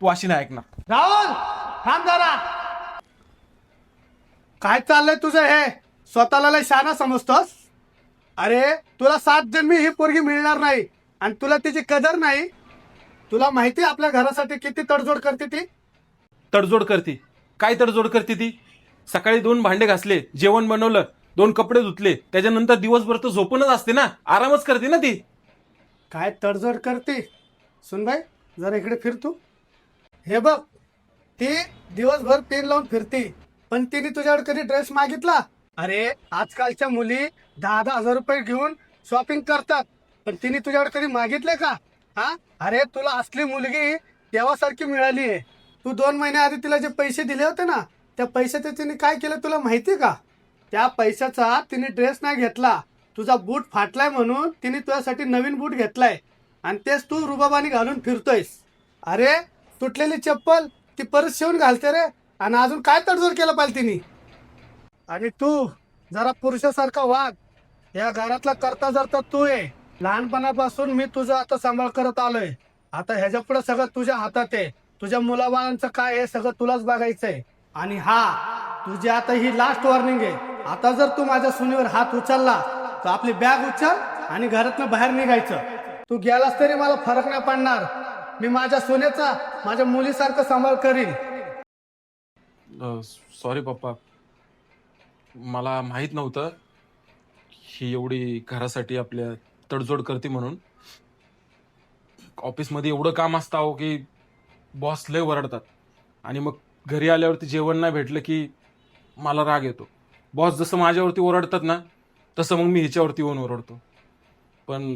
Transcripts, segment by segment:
तू अशी नाही ऐकणार. राहुल थांब जरा. काय चाललंय तुझं हे? स्वतःला लय शहाणा समजतोस? अरे तुला 7 जन्मी ही पोरगी मिळणार नाही आणि तुला तिची कदर नाही. तुला माहिती आपल्या घरासाठी किती तडजोड करते ती. तडजोड करते? काय तडजोड करते ती? सकाळी 2 भांडे घासले, जेवण बनवलं, 2 कपडे धुतले, त्याच्यानंतर दिवसभर तर झोपूनच असते ना, आरामच करते ना ती. काय तडजोड करते? सुनबाई जरा इकडे फिर तू. हे बघ, ती दिवसभर पेन लावून फिरते, पण तिने तुझ्याकडे कधी ड्रेस मागितला? अरे आजकालच्या मुली 10-10 हजार रुपये घेऊन शॉपिंग करतात, पण तिने तुझ्याकडे कधी मागितले का? हा, अरे तुला असली मुलगी देवासारखी मिळाली आहे. तू 2 महिन्याआधी तिला जे पैसे दिले होते ना, त्या पैशाचे तिने काय केलं तुला माहिती का? त्या पैशाचा तिने ड्रेस नाही घेतला. तुझा बूट फाटलाय म्हणून तिने तुझ्यासाठी नवीन बूट घेतलाय आणि तेच तू रुबाबानी घालून फिरतोयस. अरे तुटलेली चप्पल ती परत शिवून घालते रे, आणि अजून काय तडजोड केलं पाहिजे तिने? आणि तू जरा पुरुषासारखा वाग. या घरातला करता जरता तू आहे. लहानपणापासून मी तुझा आता सांभाळ करत आलोय. आता ह्याच्या पुढे सगळं तुझ्या हातात आहे. तुझ्या मुलाबाळांचं काय आहे सगळं तुलाच बघायचंय. आणि हा, तुझी आता ही लास्ट वॉर्निंग आहे. आता जर तू माझ्या सुनीवर हात उचलला तर आपली बॅग उचल आणि घरातनं बाहेर निघायचं. तू गेलास तरी मला फरक नाही पडणार. मी माझ्या सोन्याचा माझ्या मुलीसारखं सांभाळ करीन. सॉरी पप्पा, मला माहित नव्हतं ही एवढी घरासाठी आपल्या तडजोड करते म्हणून. ऑफिसमध्ये एवढं काम असतं अहो की बॉस लय ओरडतात, आणि मग घरी आल्यावरती जेवण नाही भेटलं की मला राग येतो. बॉस जसं माझ्यावरती ओरडतात ना, तसं मग मी हिच्यावरती येऊन ओरडतो. पण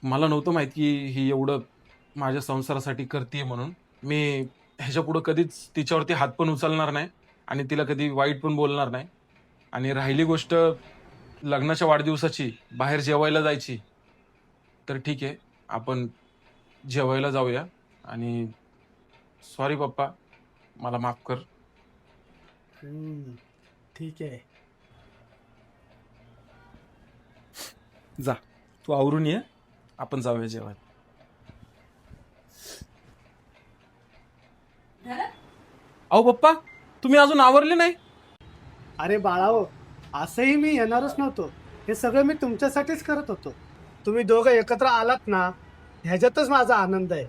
मला नव्हतं माहिती की ही एवढं माझ्या संसारासाठी करते म्हणून. मी ह्याच्या पुढं कधीच तिच्यावरती हात पण उचलणार नाही आणि तिला कधी वाईट पण बोलणार नाही. आणि राहिली गोष्ट लग्नाच्या वाढदिवसाची, बाहेर जेवायला जायची, तर ठीक आहे, आपण जेवायला जाऊया. आणि सॉरी पप्पा, मला माफ कर. ठीक आहे. जा, तू आवरून ये, आपण जाऊया जेवायला. अहो पप्पा, तुम्ही अजून आवरले नाही? अरे बाळाओ, असंही मी येणारच नव्हतो. हे सगळं मी तुमच्यासाठीच करत होतो. तुम्ही दोघं एकत्र आलात ना, ह्याच्यातच माझा आनंद आहे.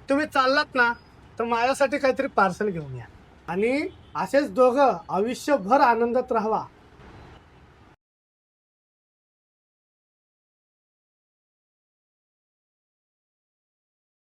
तुम्ही चाललात ना, तर माझ्यासाठी काहीतरी पार्सल घेऊन या आणि असेच दोघं आयुष्यभर आनंदात राहावा